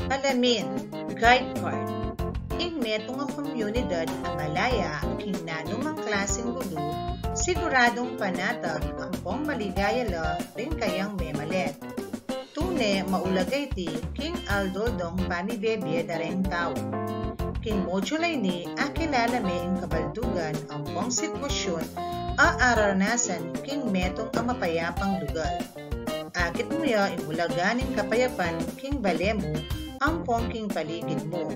Alamin, guide card. Ing metong ang komunidad a malaya king nanumang klaseng gulo, siguradong panatag ang pong maligaya la rin kayang memalet. Tune maulagay ti king Aldo dong pamibebe dareng tao. King modulay ni akilala me ing kabaldugan ang pong sitwasyon aaranasan king metong ang mapayapang lugar. Akit mo ya imulaganing kapayapan king balemo ang pong king paligid mo.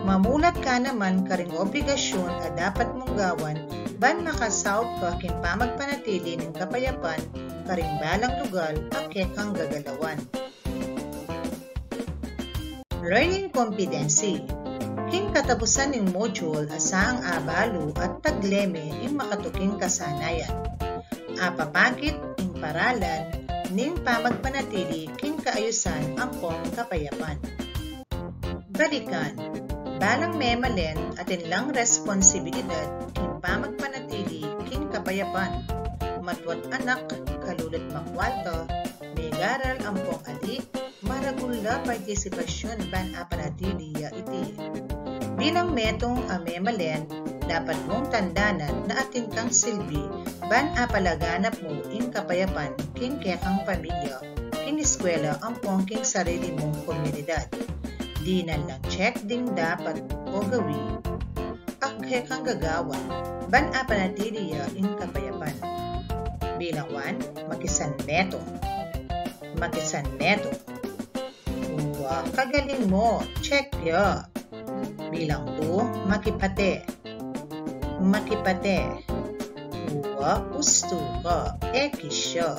Mamulat ka naman karing obligasyon a dapat mong gawan ban makasawp ka king pamagpanatili ng kapayapan karing balang lugar akek kang gagalawan. Learning competency. King katapusan ng module asaang abalo at tagleme ing makatuking kasanayan. Apapakit ing paralan ning pamagpanatili king kaayusan ang pong kapayapan. Balikan, balang memalen atin lang responsibilidad king pamagpanatili king kapayapan. Matwat anak, kalulot makwalto, may garal ang pong ali, maragula partisipasyon ban apanatili iti. Bilang metong memalen, dapat mong tandanan na atin kang silbi ban apalaganap mo ing kapayapan king kekang pamilya, king eskwela ang pong king sarili mong komunidad. Di na lang check ding dapat o gawi ang kekang gagawan ban apanatili ing kapayapan. Bilang 1, makisan meto. Makisan meto. Uwa, kagaling mo, check ya. Bilang 2, makipate. Makipate. Uwa, gusto ka, ekisyo.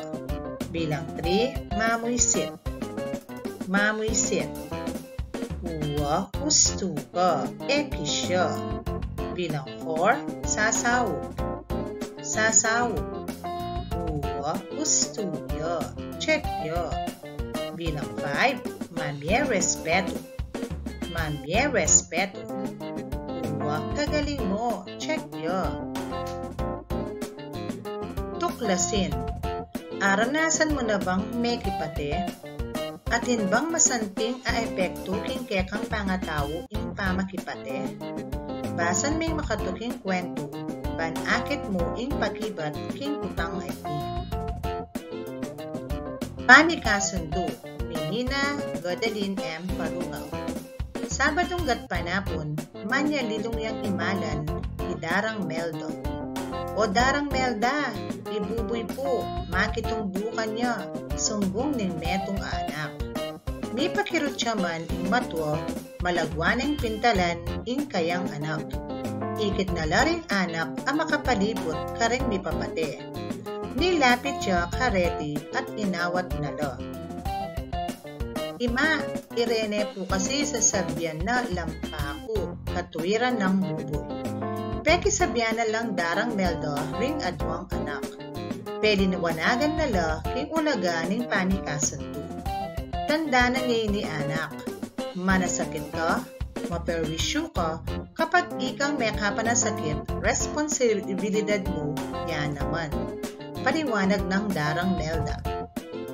Bilang 3, mamuisit. Mamuisit. Uwa, gusto ka, ekisyo. Bilang 4, sasawog. Sasawog. Uwa, gusto ya, check ya. Bilang 5, mamye respeto. Mamye respeto. Uwa, kagaling mo, check ya. Tuklasin. Aranasan mo na bang may kipate? Atin bang masanting a epekto king kekang pangatawo ing pamakipate? Basan may makatuking kwento, ban akit mo ing pakibat king utang iti. Pamikasundo ni Nina Godelin M. Parungaw. Sabadong gatpanapon, manya lidong yang imalan, idarang Meldo. O darang Melda, ibuboy po, makitong bukan niya, sumbong ning metong anak. May pakirot siya man ing matwa, malagwaneng pintalan ing kayang anak. Ikit na laring anak ang makapalibot karing may papate. Nilapit siya kareti at inawat nala. Ima, Irene po kasi sasabihan na lampako, katuwiran ng buboy. Peki sabihan na lang darang Melda ring adwang anak. Pwede niwanagan nala king ulaganing panikasanto. Tanda na ni anak, manasakit ka, maperwisyo ka, kapag ikang may kapanasakit, responsibilidad mo, yan naman. Paliwanag ng darang Melda.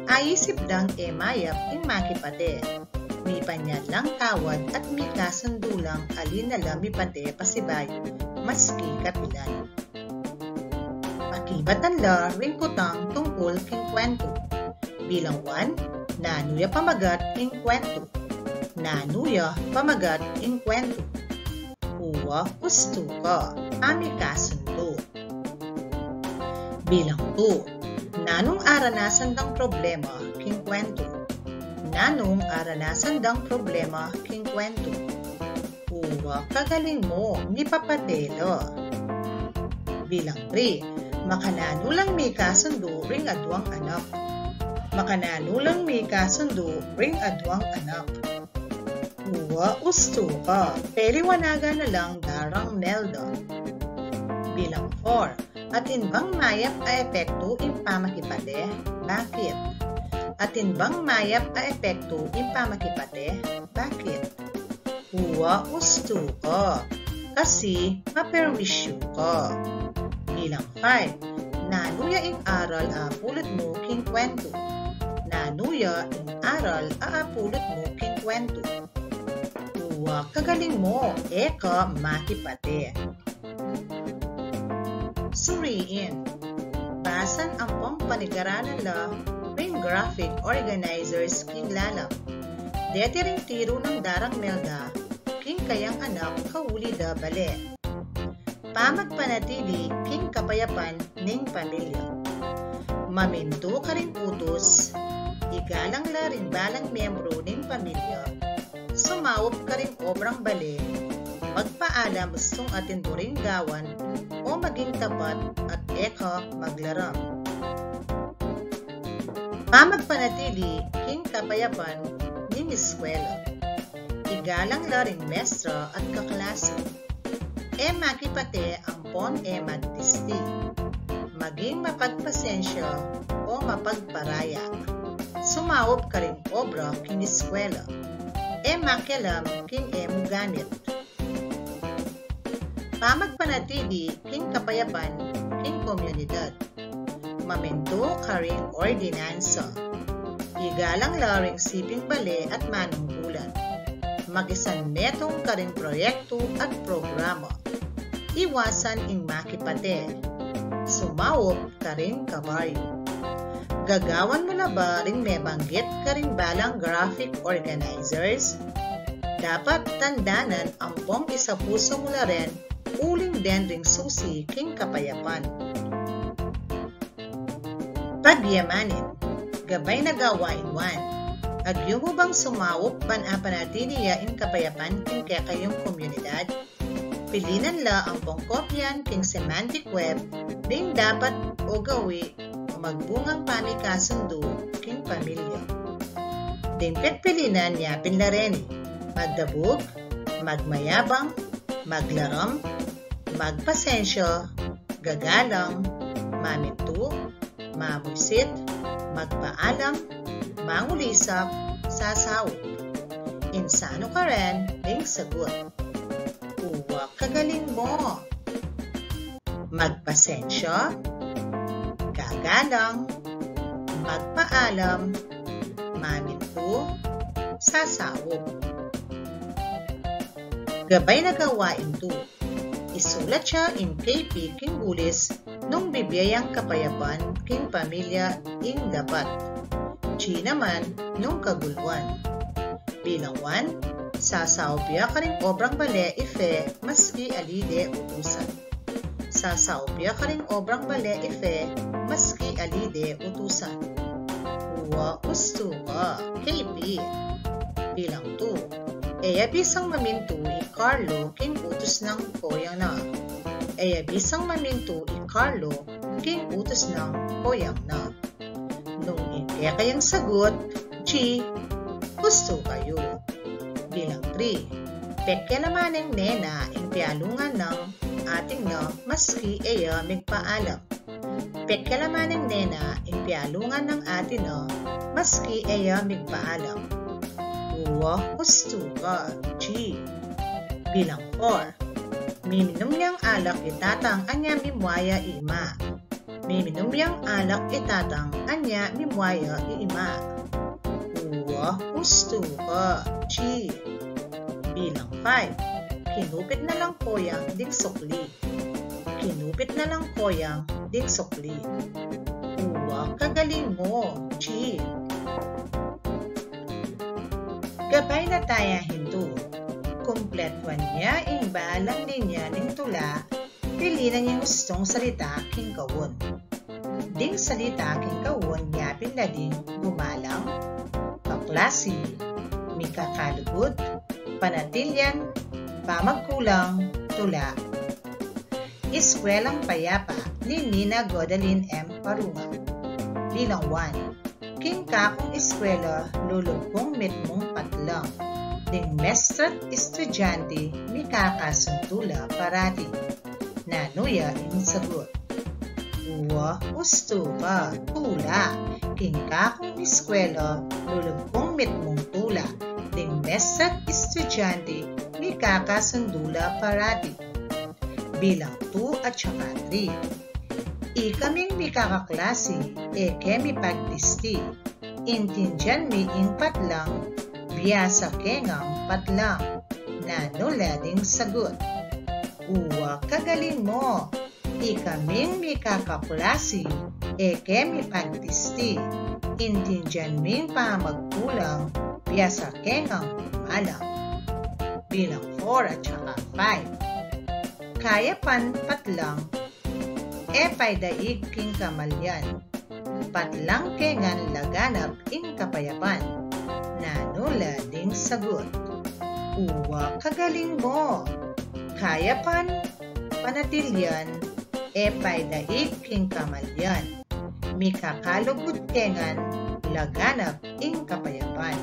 Aisip dang mayap ing makipate. May panyat lang tawad at may kasundulang alin na lang mipate pasibay, maski kapilan. Pakibatan la ring kutang tungkol king kwento. Bilang 1, nanuya pamagat ing kwento. Nanuya pamagat ing kwento. Uwa gusto ka, ami kasundo. Bilang 2, nanong aranasan dang problema king kwento. Nanong aranasan dang problema king kwento. Uwa, kagaling mo, ni papadelo. Bilang 3, makananulang may kasundo ring adwang anak. Makananulang may kasundo ring adwang anak. Uwa, usto ka, periwanaga na lang darang Melda. Bilang 4, atin bang mayap a epekto ing pamakipate? Bakit? Atin bang mayap a epekto ing pamakipate? Bakit? Uwa, gusto ka, kasi maperwisyo ka. Bilang 5, nanuya ing aral a pulot mo king kwento. Nanuya ing aral a pulot mo king king kwento. Uwa, kagaling mo, eka makipate. Suriin. Basan ang pampanigaranan la ring graphic organizers king lalam. Deti ring tiro ng darang melda, king kayang anak kauli da bale. Pamagpanatili king kapayapan ning pamilya. Maminto ka ring utos, igalang la ring balang membro ning pamilya. Sumawop ka ring obrang bale, magpaalam gustong atinduring gawan o maging tapat at eka maglaram. Pamagpanatili king kapayapan ning eskwela. Igalang la ring mestra at kaklase. Makipate ang pon magtisti. Maging mapagpasensya o mapagparaya. Sumawop ka ring obra king eskwela. Makialam king muganit. Pamagpanatili king kapayapan king komunidad. Maminto ka ring ordinansa. Igalang la ring siping bale at manungkulan. Mag-isan metong ka ring proyekto at programa. Iwasan ing makipate. Sumawop ka ring kabaryo. Gagawan mo na ba ring may banggit ka ring balang graphic organizers? Dapat tandanan ang pong isa puso mo na rin uling den ring susi king kapayapan. Pagyamanin, gabay na gawain wan. Agyo mo bang sumawop panapanatiliya ing kapayapan king kaya kayong komunidad? Pilinan la ang pongkopyan king semantic web ring dapat o gawi o magbungang pamikasundo king pamilya. Dingpet pilinan niya pinlareni, magdabog, magmayabang, maglaram, magpasensya, gagalang, maminto, mabusit, magpaalam, mangulisap, sasawop. Insano ka rin, ding sagot. Uwa, kagaling mo. Magpasensya, gagalang, magpaalam, maminto, sasawop. Gabay na gawain to. Isulat siya in KP king gulis nung bibiyayang kapayapan king pamilya ing dapat. Chi naman nung kaguluan. Bilang 1, sasaopya ka ring obrang bale ife maski alide utusan. Sasaopya ka ring obrang bale ife maski alide utusan. Uwa usto ka, KP. Bilang 2, bisang maminto i Carlo king utos ng koyang na. Bisang maminto i Carlo king utos ng koyang na. Nung kayang sagot, G, gusto kayo. Bilang 3, pekya naman ng nena ing pialungan ng ating na maski migpaalam. Pekya naman ng nena ing pialungan ng atin na maski migpaalam. Uwa, gusto ka, G. Bilang 4, miminum niyang alak itatang anya mimwaya ima. Miminum niyang alak itatang anya mimwaya ima. Uwa, gusto ka, G. Bilang 5, kinupit na lang koyang ding sukli. Kinupit na lang koyang ding sukli. Uwa, kagaling mo, G. Gabay na taya hinto. Kumpletwan niya ing balang linya ning tula, pilinan niyang gustong salita king kawon. Ding salita king kawon niya pinlading gumalang, kaklase, mikakalugod, panatilyan, pamagkulang, tula. Eskwelang Payapa ni Nina Godeline M. Parunga. Bilang 1, king kakong eskwela lulugkong mitmong patlang. Ding mestra't estudyante mikakasuntula parati. Nanuya ing sagot. Uwa, gusto ka, tula. King kakong eskwela lulugkong mitmong tula. Ding mestra't estudyante mikakasundula parati. Bilang 2 at saka 3. Ikaming mikakaklase, eke mi pagtisti. Intindihan mi ing patlang, Biasa kengang patlang. Nanula ding sagot. Uwa kagaling mo. Ikaming mi kakaklase, eke mi pagtisti. Intindihan ming pamagkulang, biasa kengang malang. Bilang 4 at saka 5. Kaya pan patlang, epay daig king kamalyan. Patlang kengan laganap ing kapayapan. Nanula ding sagot. Uwa kagaling mo. Kaya pan panatilyan, epay daig king kamalyan. Mikakalugot kengan laganap ing kapayapan.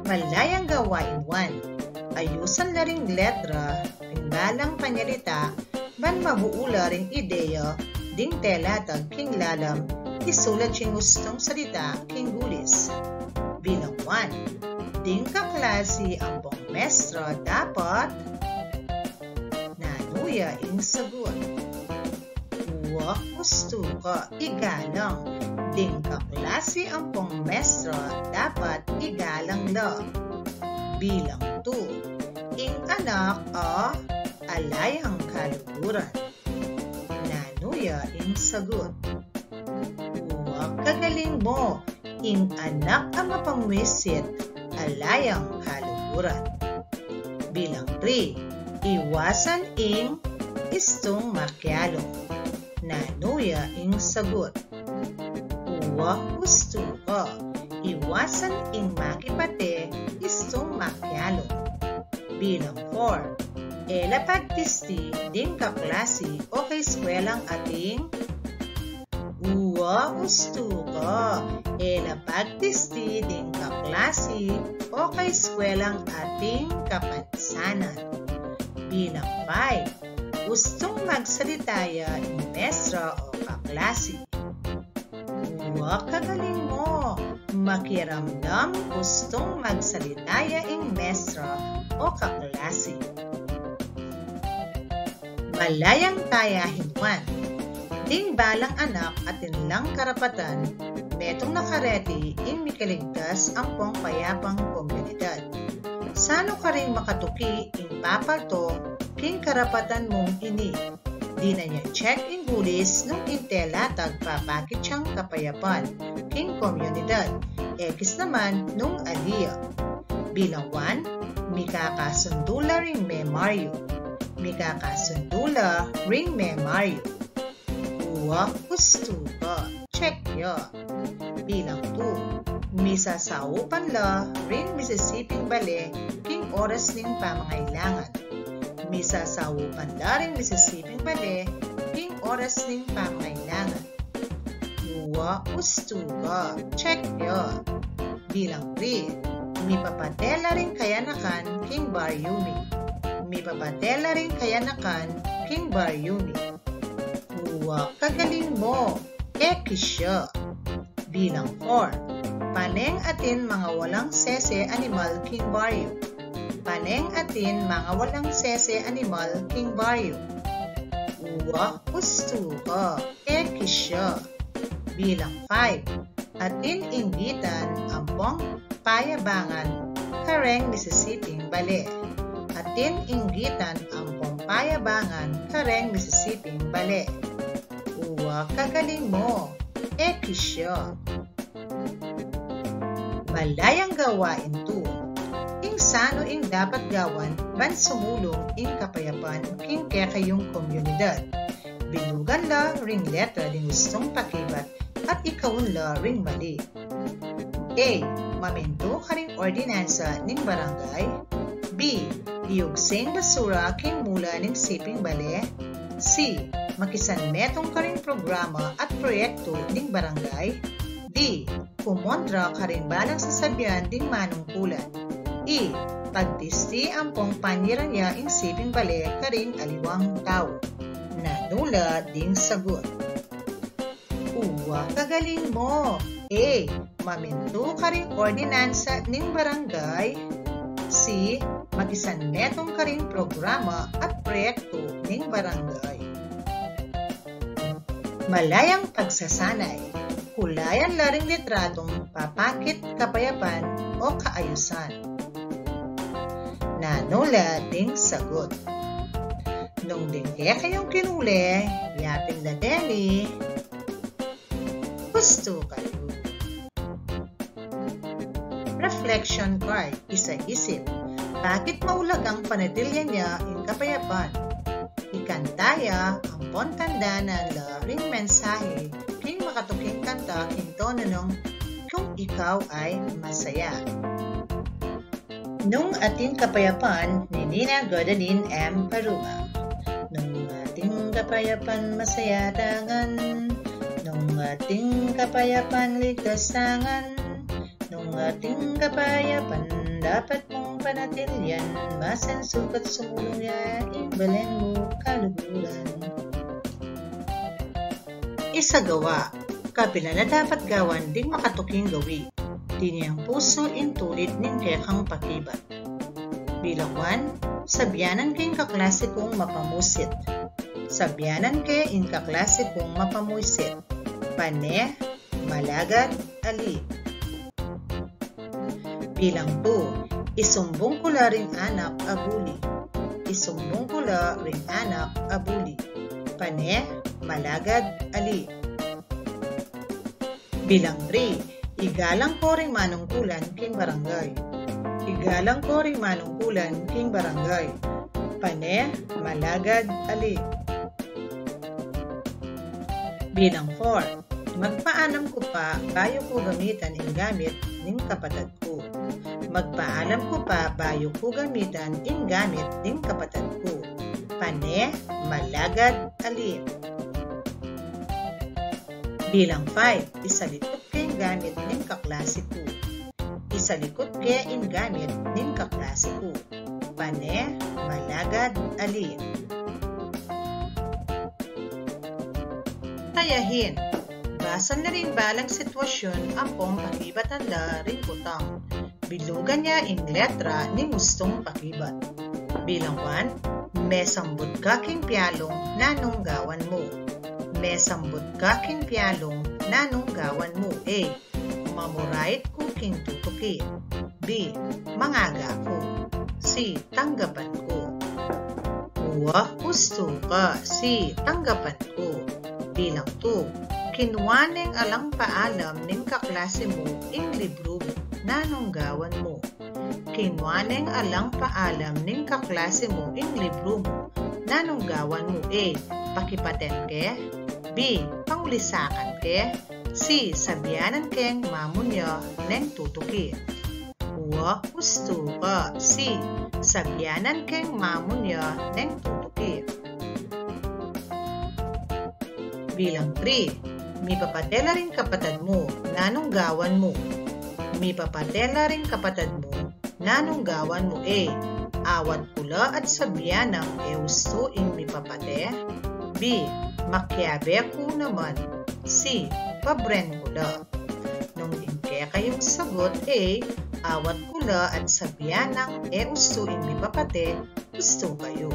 Malayang gawain 1. Ayusan na ring letra, pingbalang panyalita, ban mabuula ring ideya, ding telatag king lalam, isulat siyang gustong salita king gulis. Bilang 1. Ding kaklase ang pong mestra dapat nanuya ing sagot. Uwa gusto ka igalang. Ding kaklase ang pong mestra dapat igalang la. Bilang 2. Ing anak a alayang kaluguran. Nanuya ing sagot. Uwa kagaling mo. Ing anak ang mapangwisit alayang kaluguran. Bilang 3. Iwasan ing istong makyalong. Nanuya ing sagot. Uwa gusto ka. Iwasan ing makipate istong makyalong. Bilang 4. Ela pagtisti din kaklase o kay skwelang ating. Uwa gusto ka. Ela pagtisti din kaklase o kay skwelang ating kapansanan. Bilang 5. Gustong magsalitaya ng mestra o kaklase. Uwa kagaling mo. Makiramdam gustong magsalitaya ng mestra o kaklase. Malayang tayahin 1. Ding balang anak at inlang karapatan, metong nakareti ing mikaligtas ang pong payapang komunidad. Sano ka rin makatuki ing papalto king karapatan mong ini. Di na niya check ing gulis nung intelatag papakit siyang kapayapan king komunidad. Ekis naman nung aliya. Bilang 1. Mikakasundula ring memaryo. Mikakasundula ring memaryo. Uwa gusto ka. Check ya. Bilang 2. Misasaupan la ring Mississippi bale king oras ning pamangailangan. Misasaupan la ring Mississippi bale king oras ning pamangailangan. Uwa gusto ka. Check ya. Bilang 3. Mipapatela rin kayanakan king baryumi. Mipapatela rin kayanakan king baryumi. Uwa kagaling mo. Ekisya. Bilang 4. Paneng atin mga walang sese animal king baryo. Paneng atin mga walang sese animal king baryo. Uwa gusto ka. Ekisya. Bilang 5. Atin inggitan ang pong payabangan kareng Mississippi bale. Atin inggitan ang pong payabangan kareng Mississippi bale. Uwa kagaling mo. Ekisya. Malayang gawain 2. Ing sano ing dapat gawan ban sumulong ing kapayapan king kekayong komunidad. Binugan la ring letra din gustong pakibat at ikawun la ring mali. A. Maminto ka ring ordinansa ning barangay. B. Iugsing basura king mula ning siping bale. C. Makisanmetong ka ring programa at proyekto ning barangay. D. Kumontra ka rin balang sasabyan ding manungkulan. E. Pagtisti ang pong panyiranya ing siping bale ka ring aliwang tao. Nanula ding sagot. Uwa kagaling mo. A. Maminto ka ring ordinansa ning barangay. C. Makisanmetong ka ring programa at proyekto ning barangay. Malayang pagsasanay, kulayan laring litratong papakit kapayapan o kaayusan. Nanula ding sagot. Nung dingke kayong kinuli, yaping na deli, gusto kayo. Reflection card, isa-isip. Bakit maulag ang panadilya niya in kapayapan? Ikantaya ang pontanda na laring mensahe king makatuking kanta king tono nung kung ikaw ay masaya. Nung ating kapayapan ni Nina Godaline M. Paruma. Nung ating kapayapan masaya tangan, nung ating kapayapan ligtas tangan, nung ating kapayapan dapat mong panatilyan, masan sukat sumulong ya, ibalen mo kaluguran. Isagawa, kapila na dapat gawan ding makatuking gawi, di niyang puso intulit ning kekang pakibat. Bilang 1, sabyanan keng kaklase kong mapamusit. Sabyanan ke in kaklase kong mapamusit. Pane, malagad, ali. Bilang 2, isumbong ko la ring anak abuli. Isumbong ko la ring anak abuli. Pane, malagad, ali. Bilang 3, igalang ko ring manungkulan king barangay. Igalang ko ring manungkulan king barangay. Pane, malagad, ali. Bilang 4, magpaalam ko pa bayo ko gamitan in gamit ning kapatid ko. Magpaalam ko pa bayo ko gamitan in gamit ning kapatid ko. Pane, malagad, ali. Bilang 5, isalikot keng gamit ning kaklase ko. Isalikot ke in gamit ning kaklase ko. Pane, malagad, ali. Tayahin. Basan na rin balang sitwasyon ang pong pakibatanda rin utang. Bilugan niya in letra ni gustong pakibat. Bilang 1, may sambot ka king piyalong nanong gawan mo. May sambot ka king piyalong nanong gawan mo. A. Mamurait ko king tutuki. B. Mangaga ko. C. Tanggapan ko. Uwa, gusto ka. C. Tanggapan ko. Bilang 2, kinwaneng alang paalam ning kaklase mo ing libro mo, nanong gawan mo. Kinwaneng alang paalam ning kaklase mo ing libro mo, nanong gawan mo. A. Pakipaten ke. B. Pangulisakan ke. C. Sabyanan keng mamunya neng tutuki. Uwa, gusto ka. C. Sabyanan keng mamunya neng tutuki. Bilang 3, may papatela rin kapatid mo, nanong gawan mo. May papatela rin kapatid mo, nanong gawan mo. A. Awat kula at sabyanang eusto ing may papate. B. Makyabe ko naman. C. Pabren kula. Nung ingke kayong sagot A. Awat kula at sabyanang eusto ing may papate, gusto kayo.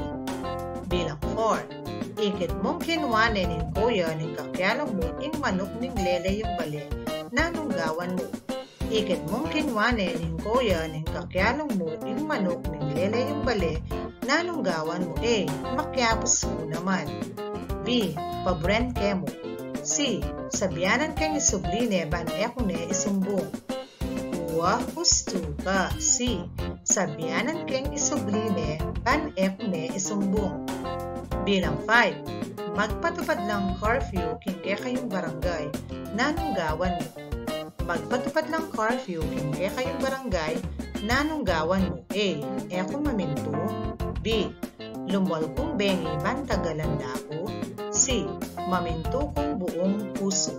Bilang 4, ikit mong kinwanen ning kuya ning kakyalang mo ing manok ning lele yung bali, nanong gawan mo. Ikit mong kinwanen ning kuya ning kakyalang mo ing manok ning lele yung bali, nanong gawan mo. A. Makyapos ko naman. B. Pabren ke mo. C. Sabyanan keng isubline ban ekune isumbong. Uwa, gusto ka. C. Sabyanan keng isubline ban ekune isumbong. Bilang 5, magpatupad lang curfew kingke kayong barangay, nanong gawan mo. Magpatupad lang curfew kingke kayong barangay, nanong gawan mo. A. Eko maminto. B. Lumwal kong bengi bantagalan na ako. C. Maminto kong buong puso.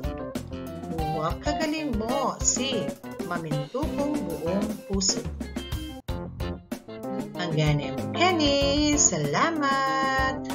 Huwag kagaling mo. C. Maminto kong buong puso. Hanggang Kenny, salamat!